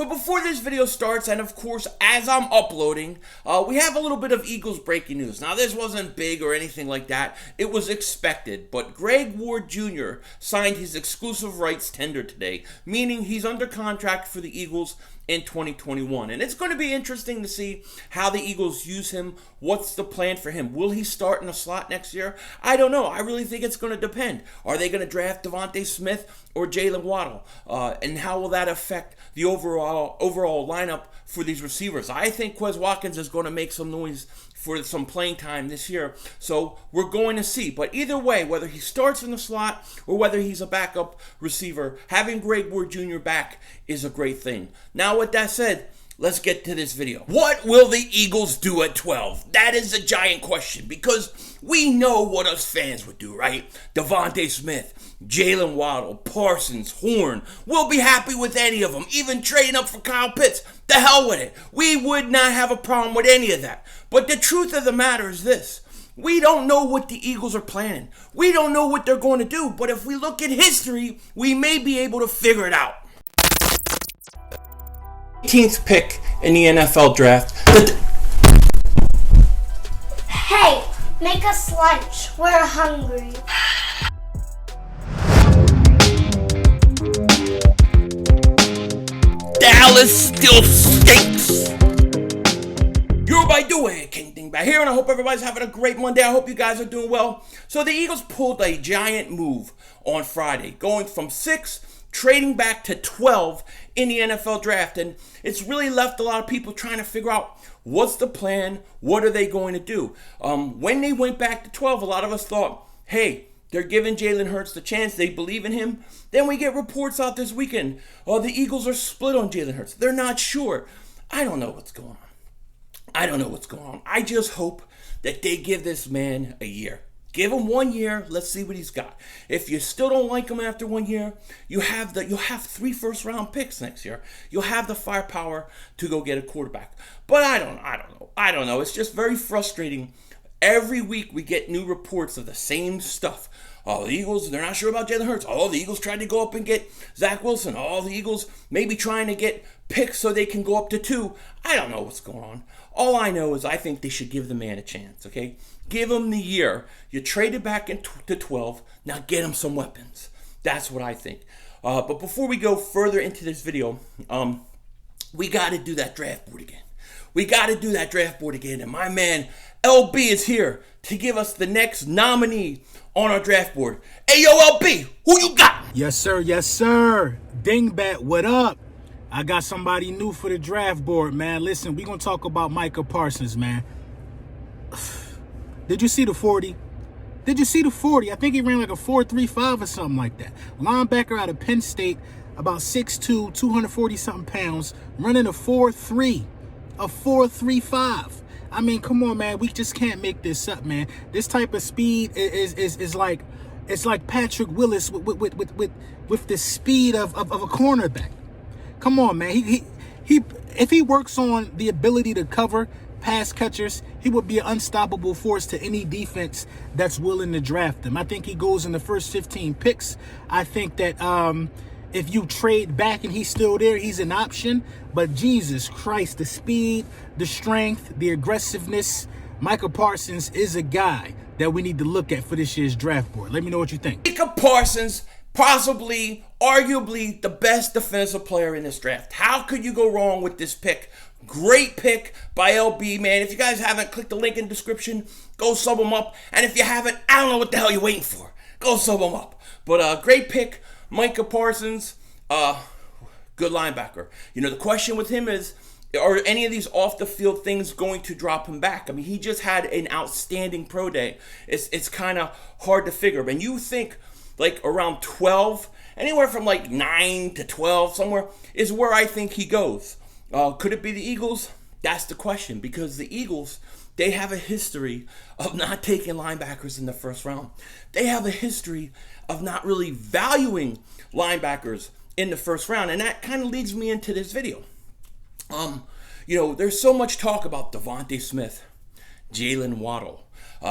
But before this video starts, and of course as I'm uploading, we have a little bit of Eagles breaking news. Now this wasn't big or anything like that, it was expected, but Greg Ward Jr. signed his exclusive rights tender today, meaning he's under contract for the Eagles in 2021. And it's going to be interesting to see how the Eagles use him. What's the plan for him? Will he start in the slot next year? I don't know. I really think it's going to depend. Are they going to draft Devontae Smith or Jalen Waddle? And how will that affect the overall lineup for these receivers? I think Quez Watkins is going to make some noise for some playing time this year. So we're going to see. But either way, whether he starts in the slot or whether he's a backup receiver, having Greg Ward Jr. back is a great thing. Now with that said, let's get to this video. What will the Eagles do at 12? That is a giant question because we know what us fans would do, right? Devontae Smith, Jalen Waddle, Parsons, Horn. We'll be happy with any of them, even trading up for Kyle Pitts. The hell with it. We would not have a problem with any of that. But the truth of the matter is this. We don't know what the Eagles are planning. We don't know what they're going to do. But if we look at history, we may be able to figure it out. 18th pick in the NFL draft. Hey, make us lunch. We're hungry. Dallas still stinks. You're by doing King Dingbat here, and I hope everybody's having a great Monday. I hope you guys are doing well. So the Eagles pulled a giant move on Friday, going from 6, trading back to 12 in the NFL draft, and it's really left a lot of people trying to figure out what's the plan, what are they going to do. When they went back to 12, a lot of us thought, hey, they're giving Jalen Hurts the chance. They believe in him. Then we get reports out this weekend. The Eagles are split on Jalen Hurts. They're not sure. I don't know what's going on. I just hope that they give this man a year. Give him 1 year. Let's see what he's got. If you still don't like him after 1 year, you'll have 3 first-round picks next year. You'll have the firepower to go get a quarterback. But I don't know. It's just very frustrating. Every week we get new reports of the same stuff. Oh, the Eagles, they're not sure about Jalen Hurts. Oh, the Eagles tried to go up and get Zach Wilson. Oh, the Eagles maybe trying to get picks so they can go up to 2. I don't know what's going on. All I know is I think they should give the man a chance, okay? Give him the year. You traded back to 12. Now get him some weapons. That's what I think. But before we go further into this video, we got to do that draft board again. And my man, LB, is here to give us the next nominee on our draft board. Hey, yo, LB, who you got? Yes, sir. Dingbat, what up? I got somebody new for the draft board, man. Listen, we're going to talk about Micah Parsons, man. Did you see the 40? I think he ran like a 4.35 or something like that. Linebacker out of Penn State, about 6'2", 240-something pounds, running a 4.3, a 4.35. I mean, come on, man. We just can't make this up, man. This type of speed is like, it's like Patrick Willis with the speed of a cornerback. Come on, man. He if he works on the ability to cover pass catchers, he would be an unstoppable force to any defense that's willing to draft him. I think he goes in the first 15 picks. I think that if you trade back and he's still there, he's an option. But Jesus Christ, the speed, the strength, the aggressiveness, Micah Parsons is a guy that we need to look at for this year's draft board. Let me know what you think. Micah Parsons, possibly, arguably, the best defensive player in this draft. How could you go wrong with this pick? Great pick by LB, man. If you guys haven't, click the link in the description. Go sub him up. And if you haven't, I don't know what the hell you're waiting for. Go sub him up. But great pick, Micah Parsons. Good linebacker. You know, the question with him is, are any of these off-the-field things going to drop him back? I mean, he just had an outstanding pro day. It's kind of hard to figure. And you think, like, around 12, anywhere from, like, 9 to 12, somewhere, is where I think he goes. Could it be the Eagles? That's the question, because the Eagles, they have a history of not taking linebackers in the first round. They have a history of not really valuing linebackers in the first round, and that kind of leads me into this video. You know, there's so much talk about Devontae Smith, Jalen Waddle.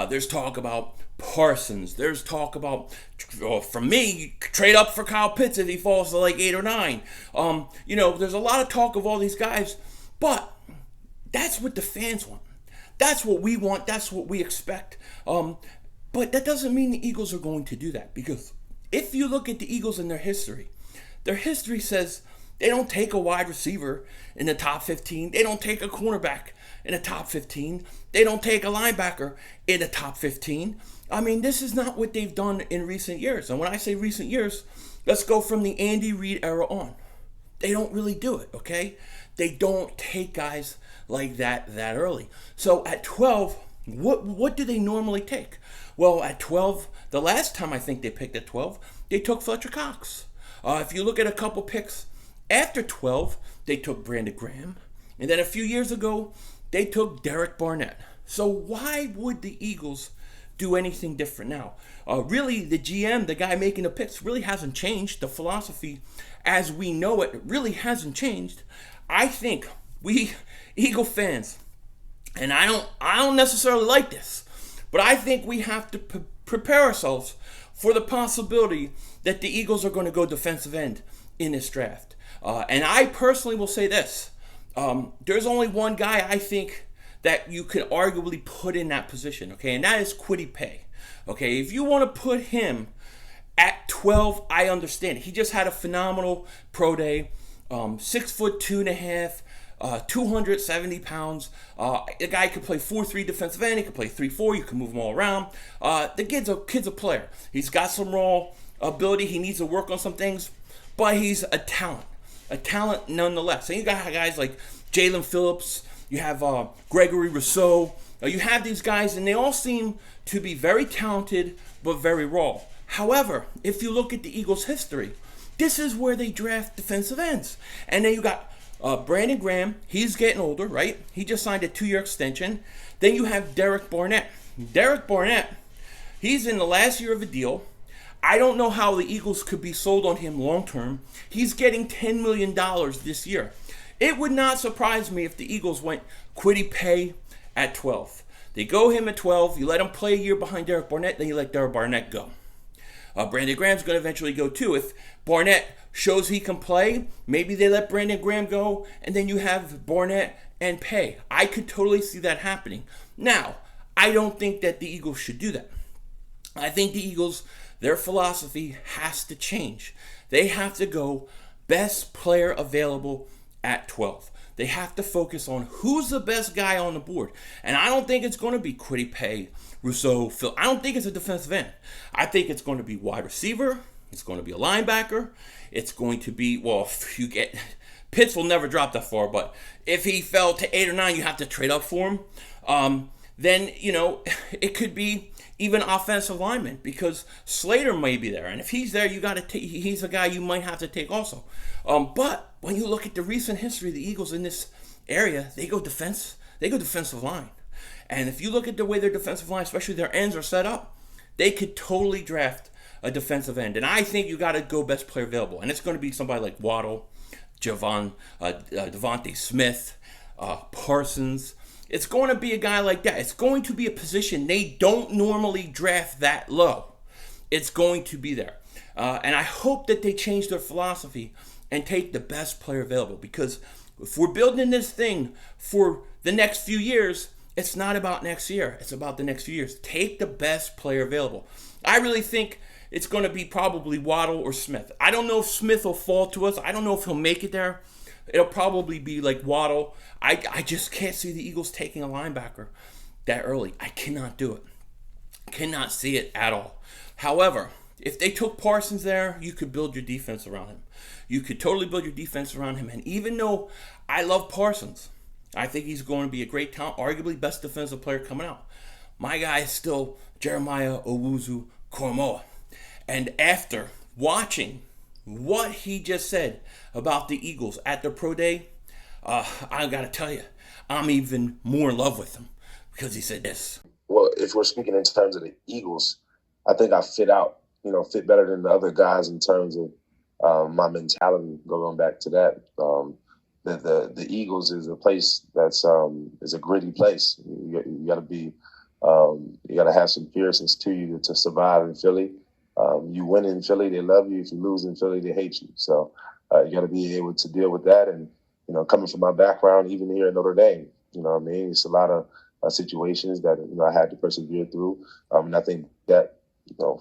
There's talk about Parsons. There's talk about, from me, trade up for Kyle Pitts if he falls to like 8 or 9. There's a lot of talk of all these guys, but that's what the fans want. That's what we want. That's what we expect. But that doesn't mean the Eagles are going to do that, because if you look at the Eagles and their history says they don't take a wide receiver in the top 15. They don't take a cornerback in the top 15. They don't take a linebacker in the top 15. I mean, this is not what they've done in recent years. And when I say recent years, let's go from the Andy Reid era on. They don't really do it, okay? They don't take guys like that early. So at 12, what do they normally take? Well, at 12, the last time I think they picked at 12, they took Fletcher Cox. If you look at a couple picks after 12, they took Brandon Graham. And then a few years ago, they took Derek Barnett. So why would the Eagles do anything different now? Really, the GM, the guy making the picks, really hasn't changed. The philosophy as we know it really hasn't changed. I think we Eagle fans, and I don't necessarily like this, but I think we have to prepare ourselves for the possibility that the Eagles are going to go defensive end in this draft. And I personally will say this. There's only one guy I think that you could arguably put in that position, okay? And that is Kwity Paye. Okay, if you want to put him at 12, I understand it. He just had a phenomenal pro day. 6'2.5", 270 pounds. The guy could play 4-3 defensive end. He could play 3-4. You can move him all around. The kid's a player. He's got some raw ability. He needs to work on some things, but he's a talent nonetheless. And you got guys like Jalen Phillips. You have Gregory Rousseau. You have these guys, and they all seem to be very talented, but very raw. However, if you look at the Eagles' history, this is where they draft defensive ends. And then you got Brandon Graham. He's getting older, right? He just signed a 2-year extension. Then you have Derek Barnett. Derek Barnett, he's in the last year of a deal. I don't know how the Eagles could be sold on him long term. He's getting $10 million this year. It would not surprise me if the Eagles went Kwity Paye at 12. They go him at 12. You let him play a year behind Derek Barnett, then you let Derek Barnett go. Brandon Graham's going to eventually go too. If Barnett shows he can play, maybe they let Brandon Graham go, and then you have Barnett and Paye. I could totally see that happening. Now, I don't think that the Eagles should do that. I think the Eagles, their philosophy has to change. They have to go best player available at 12. They have to focus on who's the best guy on the board. And I don't think it's going to be Kwity Paye, Rousseau, Phil. I don't think it's a defensive end. I think it's going to be wide receiver. It's going to be a linebacker. It's going to be, well, if you get, Pitts will never drop that far, but if he fell to 8 or 9, you have to trade up for him. Then, it could be even offensive lineman, because Slater may be there. And if he's there, you got to take, he's a guy you might have to take also. But when you look at the recent history of the Eagles in this area, they go defensive line. And if you look at the way their defensive line, especially their ends are set up, they could totally draft a defensive end. And I think you got to go best player available. And it's going to be somebody like Waddle, Devontae Smith, Parsons. It's going to be a guy like that. It's going to be a position they don't normally draft that low. It's going to be there. And I hope that they change their philosophy and take the best player available. Because if we're building this thing for the next few years, it's not about next year. It's about the next few years. Take the best player available. I really think it's going to be probably Waddle or Smith. I don't know if Smith will fall to us. I don't know if he'll make it there. It'll probably be like Waddle. I just can't see the Eagles taking a linebacker that early. I cannot do it. Cannot see it at all. However, if they took Parsons there, you could build your defense around him. You could totally build your defense around him. And even though I love Parsons, I think he's going to be a great talent, arguably best defensive player coming out. My guy is still Jeremiah Owusu-Koramoah. And after watching what he just said about the Eagles at the pro day, I got to tell you, I'm even more in love with him because he said this. Well, if we're speaking in terms of the Eagles, I think I fit better than the other guys in terms of my mentality. Going back to that, the Eagles is a place that's is a gritty place. You got to be You got to have some fierceness to you to survive in Philly. You win in Philly, they love you. If you lose in Philly, they hate you. So you got to be able to deal with that. And, coming from my background, even here at Notre Dame, it's a lot of situations that, I had to persevere through. And I think that,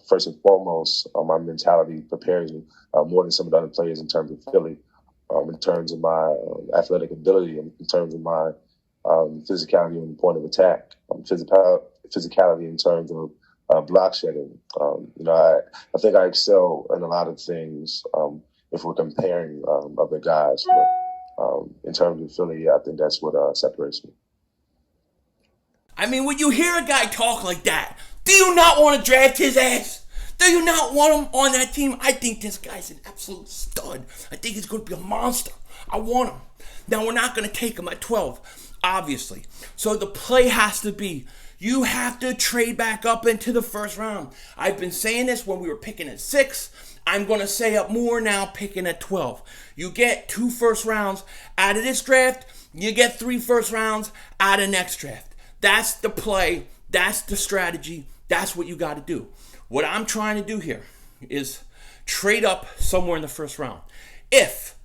first and foremost, my mentality prepares me more than some of the other players in terms of Philly, in terms of my athletic ability, in terms of my physicality on the point of attack, physicality in terms of block shedding. I think I excel in a lot of things if we're comparing other guys. But in terms of Philly, I think that's what separates me. I mean, when you hear a guy talk like that, do you not want to draft his ass? Do you not want him on that team? I think this guy's an absolute stud. I think he's going to be a monster. I want him. Now, we're not going to take him at 12, obviously. So the play has to be, you have to trade back up into the first round. I've been saying this when we were picking at 6. I'm going to say up more now picking at 12. You get 2 first rounds out of this draft. You get 3 first rounds out of next draft. That's the play. That's the strategy. That's what you got to do. What I'm trying to do here is trade up somewhere in the first round. If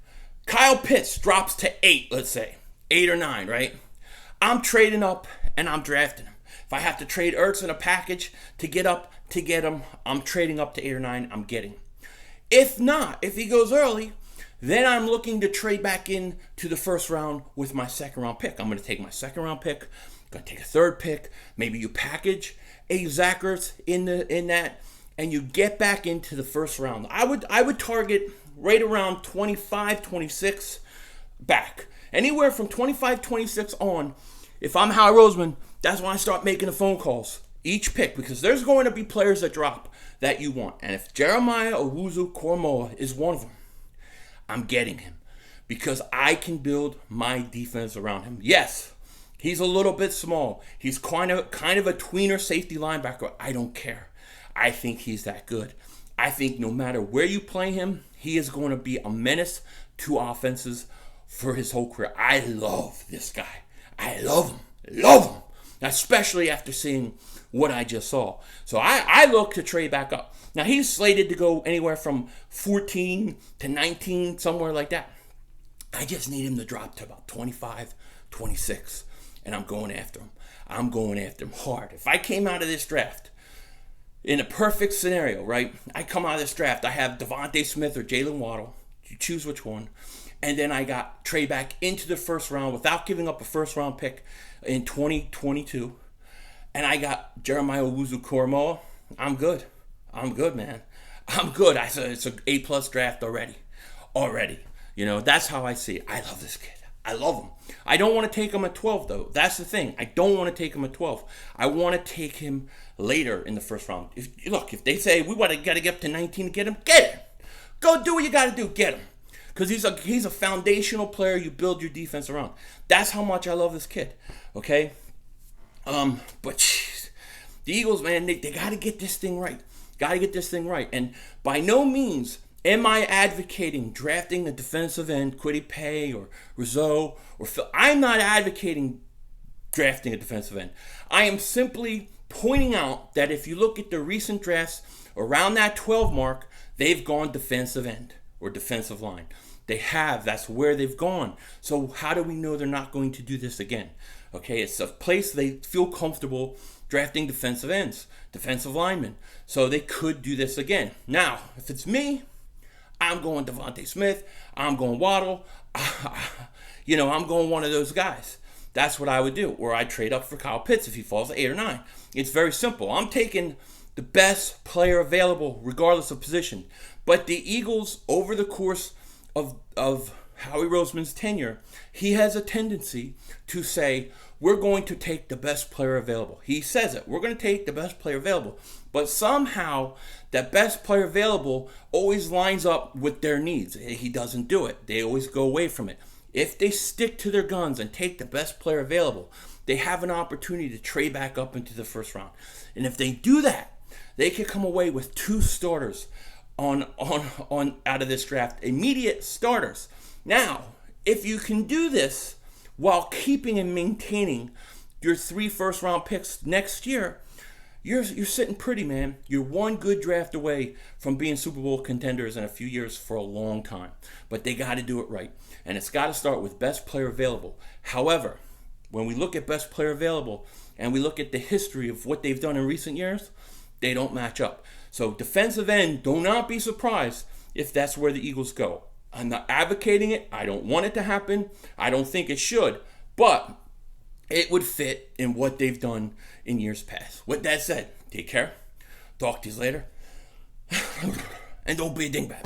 Kyle Pitts drops to 8, let's say, 8 or 9, right? I'm trading up and I'm drafting him. If I have to trade Ertz in a package to get up to get him, I'm trading up to 8 or 9, I'm getting him. If not, if he goes early, then I'm looking to trade back in to the first round with my second round pick. I'm going to take my second round pick, going to take a third pick. Maybe you package a Zach Ertz in that, and you get back into the first round. I would target right around 25, 26 back. Anywhere from 25, 26 on. If I'm Howie Roseman, that's when I start making the phone calls. Each pick, because there's going to be players that drop that you want. And if Jeremiah Owusu-Koramoah is one of them, I'm getting him. Because I can build my defense around him. Yes, he's a little bit small. He's kind of a tweener safety linebacker. I don't care. I think he's that good. I think no matter where you play him, he is going to be a menace to offenses for his whole career. I love this guy. I love him. Love him. Especially after seeing what I just saw. So I look to trade back up. Now, he's slated to go anywhere from 14 to 19, somewhere like that. I just need him to drop to about 25, 26. And I'm going after him. I'm going after him hard. If I came out of this draft in a perfect scenario, right? I come out of this draft. I have Devontae Smith or Jalen Waddle. You choose which one. And then I got trade back into the first round without giving up a first round pick in 2022. And I got Jeremiah Owusu-Koramoah. I'm good. I'm good, man. I'm good. It's an A+ draft already. That's how I see it. I love this kid. I love him. I don't want to take him at 12, though. That's the thing. I don't want to take him at 12. I want to take him later in the first round. If they say we got to get up to 19 to get him, get him. Go do what you got to do. Get him. Because he's a foundational player you build your defense around. That's how much I love this kid. Okay? But geez, the Eagles, man, they got to get this thing right. And by no means am I advocating drafting a defensive end, Kwity, Paye, or Rizzo, or Phil. I'm not advocating drafting a defensive end. I am simply pointing out that if you look at the recent drafts around that 12 mark, they've gone defensive end or defensive line. They have. That's where they've gone. So how do we know they're not going to do this again? Okay, it's a place they feel comfortable drafting defensive ends, defensive linemen. So they could do this again. Now, if it's me, I'm going Devontae Smith. I'm going Waddle. I'm going one of those guys. That's what I would do. Or I'd trade up for Kyle Pitts if he falls to 8 or 9. It's very simple. I'm taking the best player available regardless of position. But the Eagles, over the course of Howie Roseman's tenure, he has a tendency to say, we're going to take the best player available. He says it. We're going to take the best player available. But somehow, that best player available always lines up with their needs. He doesn't do it. They always go away from it. If they stick to their guns and take the best player available, they have an opportunity to trade back up into the first round. And if they do that, they could come away with 2 starters on out of this draft, immediate starters. Now, if you can do this while keeping and maintaining your 3 first-round picks next year, you're sitting pretty, man. You're one good draft away from being Super Bowl contenders in a few years for a long time. But they got to do it right. And it's got to start with best player available. However, when we look at best player available and we look at the history of what they've done in recent years, they don't match up. So defensive end, do not be surprised if that's where the Eagles go. I'm not advocating it. I don't want it to happen. I don't think it should. But it would fit in what they've done in years past. With that said, take care. Talk to you later. And don't be a dingbat.